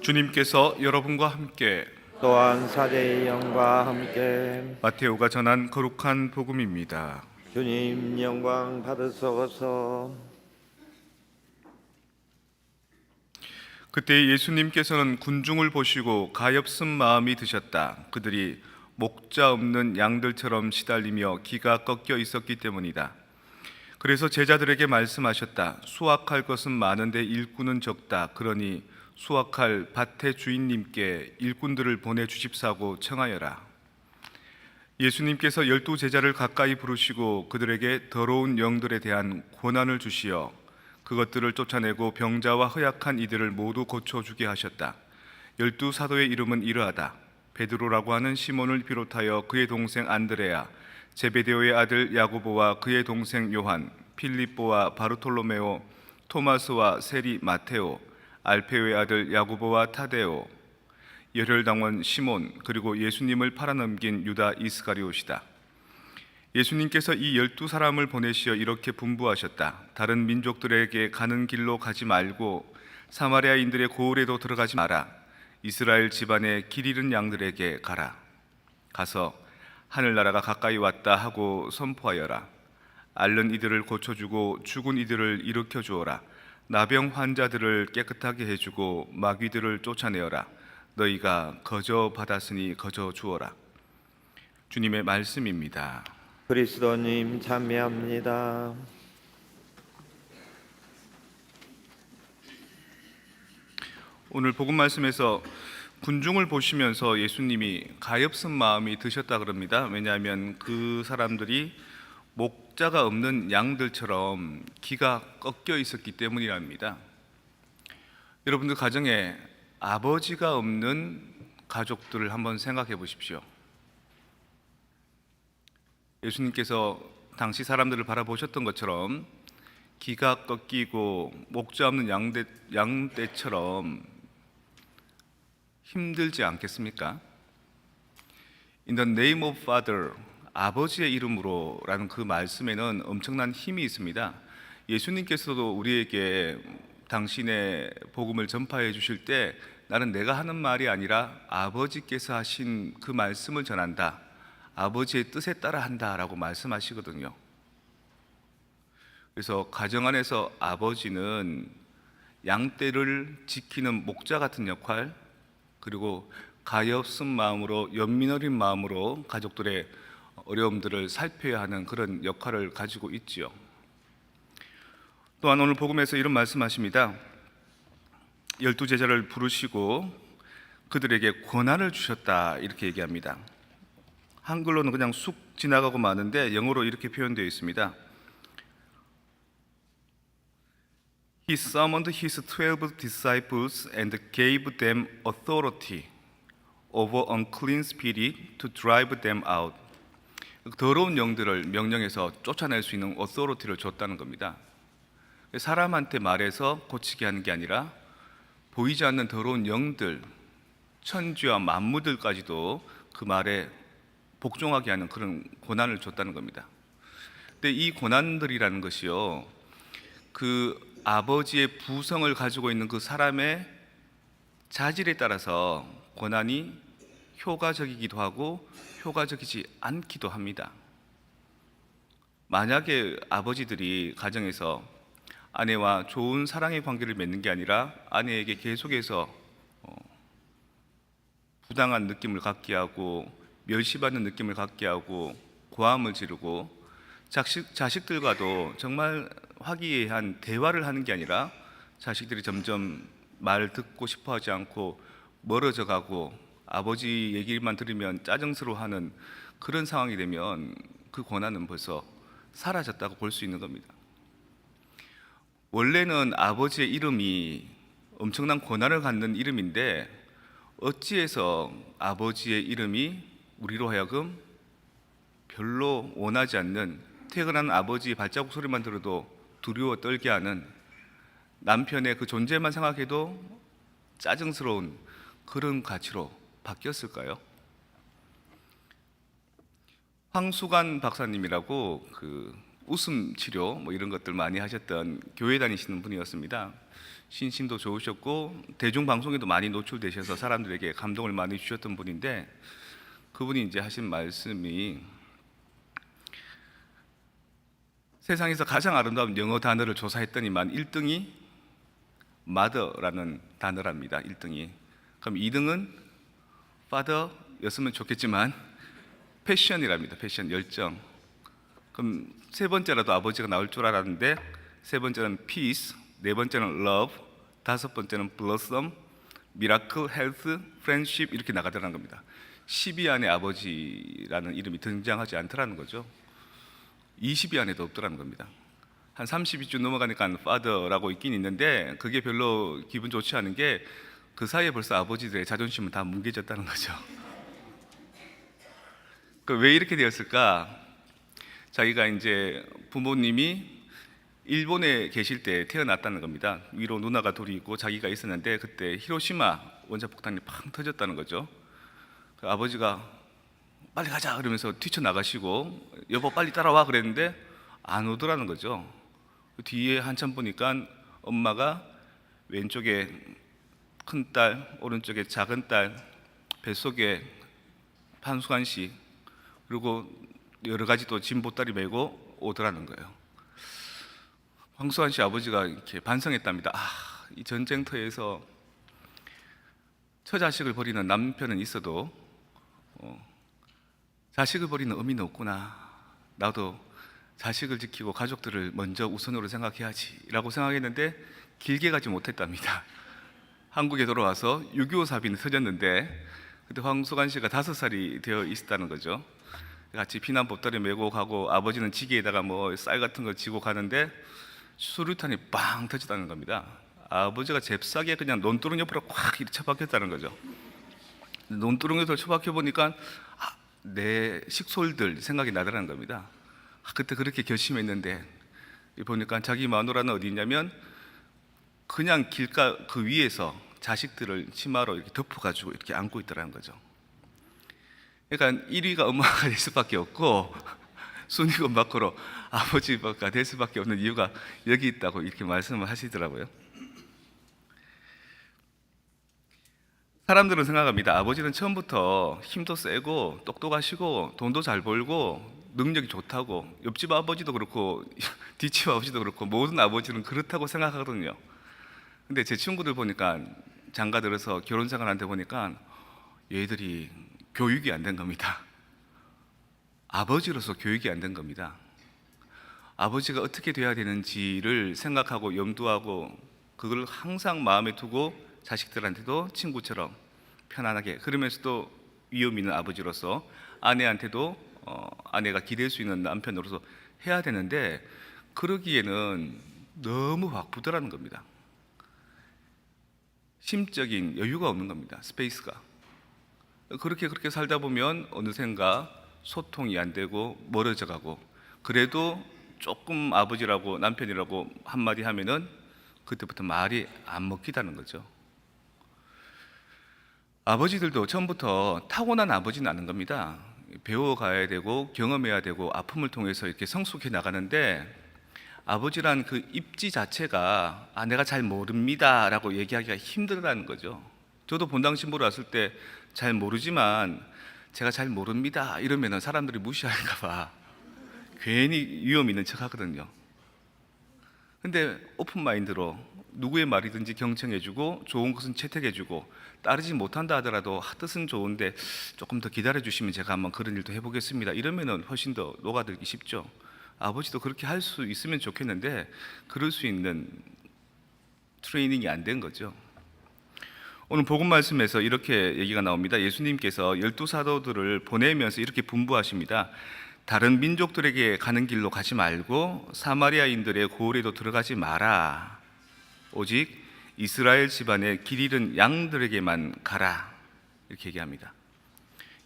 주님께서 여러분과 함께 또한 사제의 영과 함께 마테오가 전한 거룩한 복음입니다. 주님 영광 받으소서. 그때 예수님께서는 군중을 보시고 가엾은 마음이 드셨다. 그들이 목자 없는 양들처럼 시달리며 기가 꺾여 있었기 때문이다. 그래서 제자들에게 말씀하셨다. 수확할 것은 많은데 일꾼은 적다. 그러니 수확할 밭의 주인님께 일꾼들을 보내주십사고 청하여라. 예수님께서 12 제자를 가까이 부르시고 그들에게 더러운 영들에 대한 권한을 주시어 그것들을 쫓아내고 병자와 허약한 이들을 모두 고쳐주게 하셨다. 12 사도의 이름은 이러하다. 베드로라고 하는 시몬을 비롯하여 그의 동생 안드레아, 제베데오의 아들 야고보와 그의 동생 요한, 필립보와 바르톨로메오, 토마스와 세리 마테오, 알페오의 아들 야고보와 타데오, 열혈당원 시몬, 그리고 예수님을 팔아넘긴 유다 이스가리옷이다. 예수님께서 이 12 사람을 보내시어 이렇게 분부하셨다. 다른 민족들에게 가는 길로 가지 말고 사마리아인들의 고을에도 들어가지 마라. 이스라엘 집안의 길 잃은 양들에게 가라. 가서 하늘나라가 가까이 왔다 하고 선포하여라. 앓는 이들을 고쳐주고 죽은 이들을 일으켜 주어라. 나병 환자들을 깨끗하게 해주고 마귀들을 쫓아내어라. 너희가 거저 받았으니 거저 주어라. 주님의 말씀입니다. 그리스도님 찬미합니다. 오늘 복음 말씀에서 군중을 보시면서 예수님이 가엾은 마음이 드셨다 그럽니다. 왜냐하면 그 사람들이 목자가 없는 양들처럼 기가 꺾여 있었기 때문이랍니다. 여러분들 가정에 아버지가 없는 가족들을 한번 생각해 보십시오. 예수님께서 당시 사람들을 바라보셨던 것처럼 기가 꺾이고 목자 없는 양떼처럼 힘들지 않겠습니까? In the name of Father, 아버지의 이름으로 라는 그 말씀에는 엄청난 힘이 있습니다. 예수님께서도 우리에게 당신의 복음을 전파해 주실 때 나는 내가 하는 말이 아니라 아버지께서 하신 그 말씀을 전한다. 아버지의 뜻에 따라 한다라고 말씀하시거든요. 그래서 가정 안에서 아버지는 양떼를 지키는 목자 같은 역할, 그리고 가엾은 마음으로, 연민 어린 마음으로 가족들의 어려움들을 살펴야 하는 그런 역할을 가지고 있지요. 또한 오늘 복음에서 이런 말씀하십니다. 12 제자를 부르시고 그들에게 권한을 주셨다 이렇게 얘기합니다. 한글로는 그냥 쑥 지나가고 마는데 영어로 이렇게 표현되어 있습니다. He summoned his 12 disciples and gave them authority over unclean spirit to drive them out. 더러운 영들을 명령해서 쫓아낼 수 있는 authority를 줬다는 겁니다. 사람한테 말해서 고치게 하는 게 아니라 보이지 않는 더러운 영들, 천지와 만물들까지도 그 말에 복종하게 하는 그런 고난을 줬다는 겁니다. 근데 이 고난들이라는 것이요, 그 아버지의 부성을 가지고 있는 그 사람의 자질에 따라서 고난이 효과적이기도 하고 효과적이지 않기도 합니다. 만약에 아버지들이 가정에서 아내와 좋은 사랑의 관계를 맺는 게 아니라 아내에게 계속해서 부당한 느낌을 갖게 하고 멸시받는 느낌을 갖게 하고 고함을 지르고 자식들과도 정말 화기애애한 대화를 하는 게 아니라 자식들이 점점 말 듣고 싶어 하지 않고 멀어져 가고 아버지 얘기만 들으면 짜증스러워하는 그런 상황이 되면 그 고난은 벌써 사라졌다고 볼 수 있는 겁니다. 원래는 아버지의 이름이 엄청난 고난을 갖는 이름인데 어찌해서 아버지의 이름이 우리로 하여금 별로 원하지 않는, 퇴근한 아버지의 발자국 소리만 들어도 두려워 떨게 하는, 남편의 그 존재만 생각해도 짜증스러운 그런 가치로 바뀌었을까요? 황수관 박사님이라고 그 웃음 치료 뭐 이런 것들 많이 하셨던 교회 다니시는 분이었습니다. 신심도 좋으셨고 대중 방송에도 많이 노출되셔서 사람들에게 감동을 많이 주셨던 분인데, 그분이 이제 하신 말씀이 세상에서 가장 아름다운 영어 단어를 조사했더니만 1등이 mother라는 단어랍니다. 1등이. 그럼 2등은 father였으면 좋겠지만 패션이랍니다. 패션, 열정. 그럼 세 번째라도 아버지가 나올 줄 알았는데 세 번째는 peace, 네 번째는 love, 다섯 번째는 blossom, miracle, health, friendship 이렇게 나가더라는 겁니다. 10위 안에 아버지라는 이름이 등장하지 않더라는 거죠. 20위 안에도 없더라는 겁니다. 한 30위쯤 넘어가니까 father라고 있긴 있는데 그게 별로 기분 좋지 않은 게 그 사이에 벌써 아버지들의 자존심은 다 뭉개졌다는 거죠. 왜 이렇게 되었을까? 자기가 이제 부모님이 일본에 계실 때 태어났다는 겁니다. 위로 누나가 둘이 있고 자기가 있었는데 그때 히로시마 원자폭탄이 팡 터졌다는 거죠. 아버지가 빨리 가자 그러면서 뛰쳐나가시고 여보 빨리 따라와 그랬는데 안 오더라는 거죠. 뒤에 한참 보니까 엄마가 왼쪽에 큰딸, 오른쪽에 작은딸, 뱃속에 한수관 씨, 그리고 여러 가지 또 짐 보따리 메고 오더라는 거예요. 황수환 씨 아버지가 이렇게 반성했답니다. 이 전쟁터에서 처자식을 버리는 남편은 있어도 자식을 버리는 어미는 없구나. 나도 자식을 지키고 가족들을 먼저 우선으로 생각해야지 라고 생각했는데 길게 가지 못했답니다. 한국에 돌아와서 6.25 사변이 터졌는데 그때 황수관 씨가 5살이 되어 있었다는 거죠. 같이 피난 보따리 메고 가고 아버지는 지게에다가 뭐 쌀 같은 거 지고 가는데 수류탄이 빵 터졌다는 겁니다. 아버지가 잽싸게 그냥 논두렁 옆으로 콱 이렇게 처박혔다는 거죠. 논두렁 옆으로 처박혀 보니까 내 식솔들 생각이 나더라는 겁니다. 그때 그렇게 결심했는데 보니까 자기 마누라는 어디 있냐면 그냥 길가 그 위에서 자식들을 치마로 이렇게 덮어가지고 이렇게 안고 있더라는 거죠. 그러니까 1위가 엄마가 될 수밖에 없고 순위가 밖으로 아버지가 될 수밖에 없는 이유가 여기 있다고 이렇게 말씀을 하시더라고요. 사람들은 생각합니다. 아버지는 처음부터 힘도 세고 똑똑하시고 돈도 잘 벌고 능력이 좋다고. 옆집 아버지도 그렇고 뒷집 아버지도 그렇고 모든 아버지는 그렇다고 생각하거든요. 근데 제 친구들 보니까 장가 들어서 결혼 생활하는데 보니까 얘들이 교육이 안 된 겁니다. 아버지로서 교육이 안 된 겁니다. 아버지가 어떻게 돼야 되는지를 생각하고 염두하고 그걸 항상 마음에 두고 자식들한테도 친구처럼 편안하게, 그러면서도 위험 있는 아버지로서 아내한테도 아내가 기댈 수 있는 남편으로서 해야 되는데 그러기에는 너무 바쁘더라는 겁니다. 심적인 여유가 없는 겁니다. 스페이스가. 그렇게 살다 보면 어느샌가 소통이 안 되고 멀어져 가고, 그래도 조금 아버지라고 남편이라고 한마디 하면은 그때부터 말이 안 먹히다는 거죠. 아버지들도 처음부터 타고난 아버지는 아닌 겁니다. 배워가야 되고 경험해야 되고 아픔을 통해서 이렇게 성숙해 나가는데, 아버지란 그 입지 자체가 내가 잘 모릅니다 라고 얘기하기가 힘들다는 거죠. 저도 본당 신부로 왔을 때 잘 모르지만 제가 잘 모릅니다 이러면 사람들이 무시할까 봐 괜히 위험 있는 척 하거든요. 근데 오픈 마인드로 누구의 말이든지 경청해주고 좋은 것은 채택해주고 따르지 못한다 하더라도 뜻은 좋은데 조금 더 기다려주시면 제가 한번 그런 일도 해보겠습니다 이러면 훨씬 더 녹아들기 쉽죠. 아버지도 그렇게 할 수 있으면 좋겠는데 그럴 수 있는 트레이닝이 안 된 거죠. 오늘 복음 말씀에서 이렇게 얘기가 나옵니다. 예수님께서 12사도들을 보내면서 이렇게 분부하십니다. 다른 민족들에게 가는 길로 가지 말고 사마리아인들의 고을에도 들어가지 마라. 오직 이스라엘 집안의 길 잃은 양들에게만 가라. 이렇게 얘기합니다.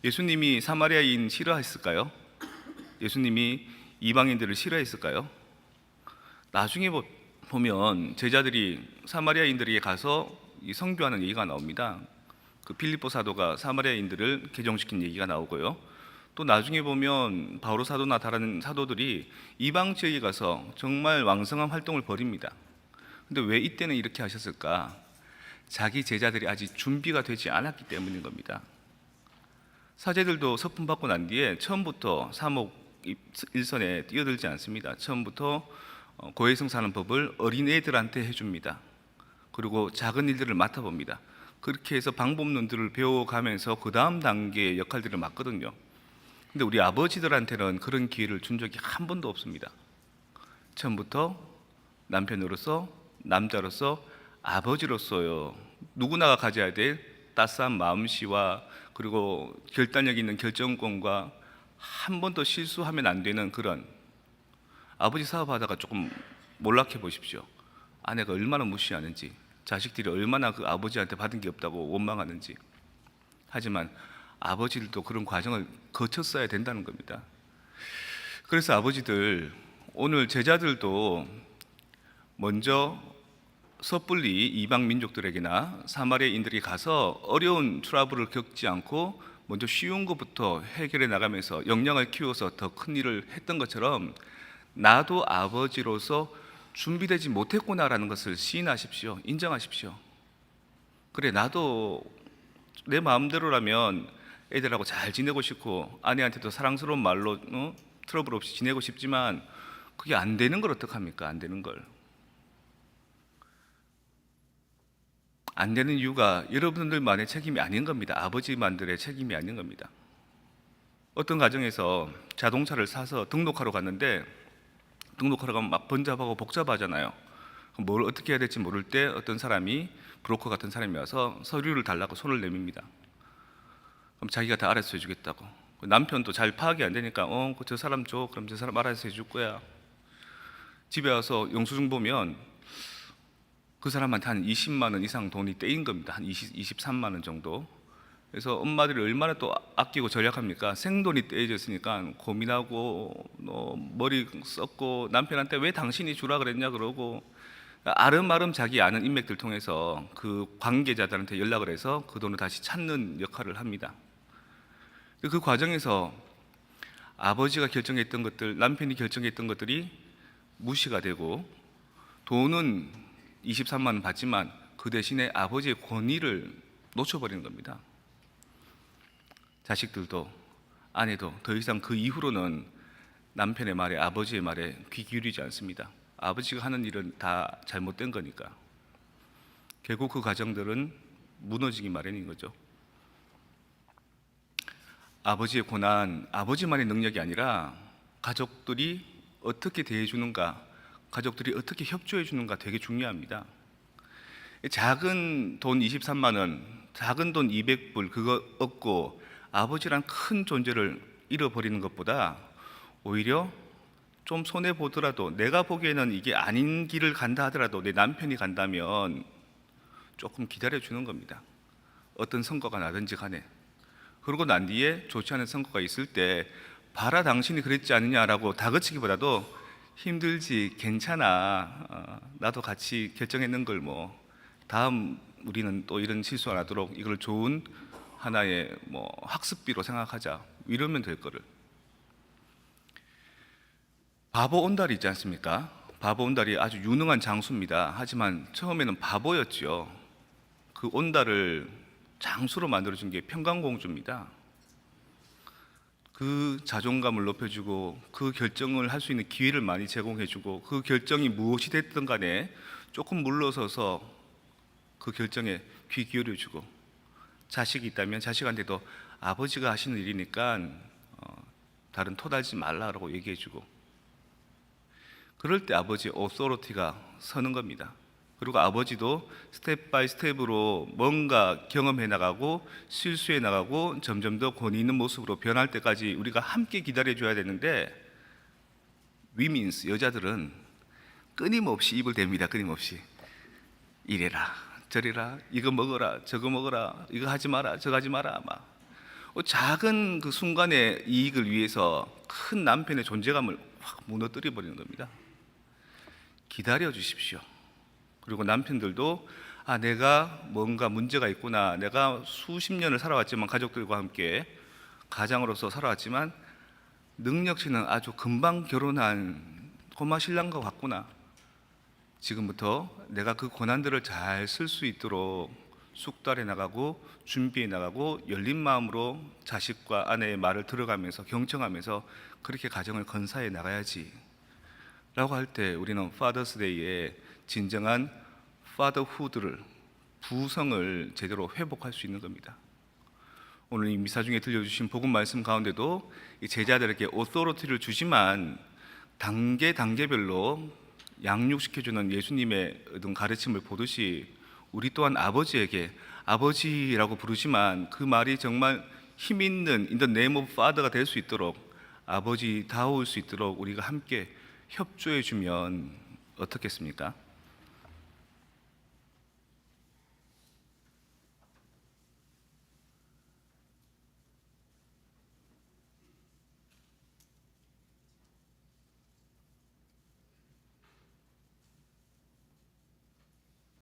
예수님이 사마리아인 싫어했을까요? 예수님이 이방인들을 싫어했을까요? 나중에 보면 제자들이 사마리아인들에게 가서 성교하는 얘기가 나옵니다. 그 빌립보 사도가 사마리아인들을 개종시킨 얘기가 나오고요. 또 나중에 보면 바오로 사도나 다른 사도들이 이방 지역에 가서 정말 왕성한 활동을 벌입니다. 근데 왜 이때는 이렇게 하셨을까? 자기 제자들이 아직 준비가 되지 않았기 때문인 겁니다. 사제들도 서품 받고 난 뒤에 처음부터 사목 일선에 뛰어들지 않습니다. 처음부터 고해성 사는 법을 어린애들한테 해줍니다. 그리고 작은 일들을 맡아봅니다. 그렇게 해서 방법론들을 배워가면서 그 다음 단계의 역할들을 맡거든요. 근데 우리 아버지들한테는 그런 기회를 준 적이 한 번도 없습니다. 처음부터 남편으로서, 남자로서, 아버지로서요, 누구나가 가져야 될 따스한 마음씨와 그리고 결단력 있는 결정권과 한 번도 실수하면 안 되는 그런, 아버지 사업하다가 조금 몰락해 보십시오. 아내가 얼마나 무시하는지, 자식들이 얼마나 그 아버지한테 받은 게 없다고 원망하는지. 하지만 아버지들도 그런 과정을 거쳤어야 된다는 겁니다. 그래서 아버지들, 오늘 제자들도 먼저 섣불리 이방 민족들에게나 사마리아인들이 가서 어려운 트러블을 겪지 않고 먼저 쉬운 것부터 해결해 나가면서 역량을 키워서 더 큰 일을 했던 것처럼 나도 아버지로서 준비되지 못했구나라는 것을 시인하십시오. 인정하십시오. 그래, 나도 내 마음대로라면 애들하고 잘 지내고 싶고 아내한테도 사랑스러운 말로 트러블 없이 지내고 싶지만 그게 안 되는 걸 어떡합니까? 안 되는 걸. 안 되는 이유가 여러분들만의 책임이 아닌 겁니다. 아버지만들의 책임이 아닌 겁니다. 어떤 가정에서 자동차를 사서 등록하러 갔는데 등록하러 가면 막 번잡하고 복잡하잖아요. 뭘 어떻게 해야 될지 모를 때 어떤 사람이, 브로커 같은 사람이 와서 서류를 달라고 손을 내밉니다. 그럼 자기가 다 알아서 해주겠다고. 남편도 잘 파악이 안 되니까 저 사람 줘. 그럼 저 사람 알아서 해줄 거야. 집에 와서 영수증 보면 그 사람한테 한 20만 원 이상 돈이 떼인 겁니다. 한 23만 원 정도. 그래서 엄마들이 얼마나 또 아끼고 절약합니까? 생돈이 떼어졌으니까 고민하고 머리 썼고 남편한테 왜 당신이 주라 그랬냐 그러고 아름아름 자기 아는 인맥들 통해서 그 관계자들한테 연락을 해서 그 돈을 다시 찾는 역할을 합니다. 그 과정에서 아버지가 결정했던 것들, 남편이 결정했던 것들이 무시가 되고 돈은 23만 원 받지만 그 대신에 아버지의 권위를 놓쳐버리는 겁니다. 자식들도 아내도 더 이상 그 이후로는 남편의 말에, 아버지의 말에 귀 기울이지 않습니다. 아버지가 하는 일은 다 잘못된 거니까. 결국 그 가정들은 무너지기 마련인 거죠. 아버지의 고난, 아버지만의 능력이 아니라 가족들이 어떻게 대해주는가, 가족들이 어떻게 협조해 주는가 되게 중요합니다. 작은 돈 23만 원, 작은 돈 200불 그거 얻고 아버지란 큰 존재를 잃어버리는 것보다 오히려 좀 손해 보더라도, 내가 보기에는 이게 아닌 길을 간다 하더라도 내 남편이 간다면 조금 기다려 주는 겁니다. 어떤 성과가 나든지 간에. 그러고 난 뒤에 좋지 않은 성과가 있을 때 봐라 당신이 그랬지 않느냐라고 다그치기보다도 힘들지, 괜찮아, 나도 같이 결정했는 걸 뭐 다음 우리는 또 이런 실수 안 하도록 이걸 좋은 하나의 뭐 학습비로 생각하자, 이러면 될 거를. 바보 온달이 있지 않습니까? 바보 온달이 아주 유능한 장수입니다. 하지만 처음에는 바보였죠. 그 온달을 장수로 만들어준 게 평강공주입니다. 그 자존감을 높여주고 그 결정을 할 수 있는 기회를 많이 제공해주고 그 결정이 무엇이 됐든 간에 조금 물러서서 그 결정에 귀 기울여주고, 자식이 있다면 자식한테도 아버지가 하시는 일이니까 다른 토달지 말라고 얘기해주고, 그럴 때 아버지의 오소로티가 서는 겁니다. 그리고 아버지도 스텝 바이 스텝으로 뭔가 경험해 나가고 실수해 나가고 점점 더 권위 있는 모습으로 변할 때까지 우리가 함께 기다려줘야 되는데, 위민스, 여자들은 끊임없이 입을 댑니다. 끊임없이 이래라 저래라, 이거 먹어라 저거 먹어라, 이거 하지 마라 저거 하지 마라. 막 작은 그 순간의 이익을 위해서 큰 남편의 존재감을 확 무너뜨려 버리는 겁니다. 기다려 주십시오. 그리고 남편들도 내가 뭔가 문제가 있구나, 내가 수십 년을 살아왔지만 가족들과 함께 가장으로서 살아왔지만 능력치는 아주 금방 결혼한 꼬마 신랑과 같구나. 지금부터 내가 그 고난들을 잘 쓸 수 있도록 숙달해 나가고 준비해 나가고 열린 마음으로 자식과 아내의 말을 들어가면서 경청하면서 그렇게 가정을 건사해 나가야지 라고 할 때 우리는 파더스데이에 진정한 파더후드를, 부성을 제대로 회복할 수 있는 겁니다. 오늘 이 미사 중에 들려주신 복음 말씀 가운데도 이 제자들에게 오토리티를 주지만 단계별로 양육시켜주는 예수님의 어떤 가르침을 보듯이 우리 또한 아버지에게 아버지라고 부르지만 그 말이 정말 힘 있는 in the name of Father가 될 수 있도록, 아버지다울 수 있도록 우리가 함께 협조해 주면 어떻겠습니까?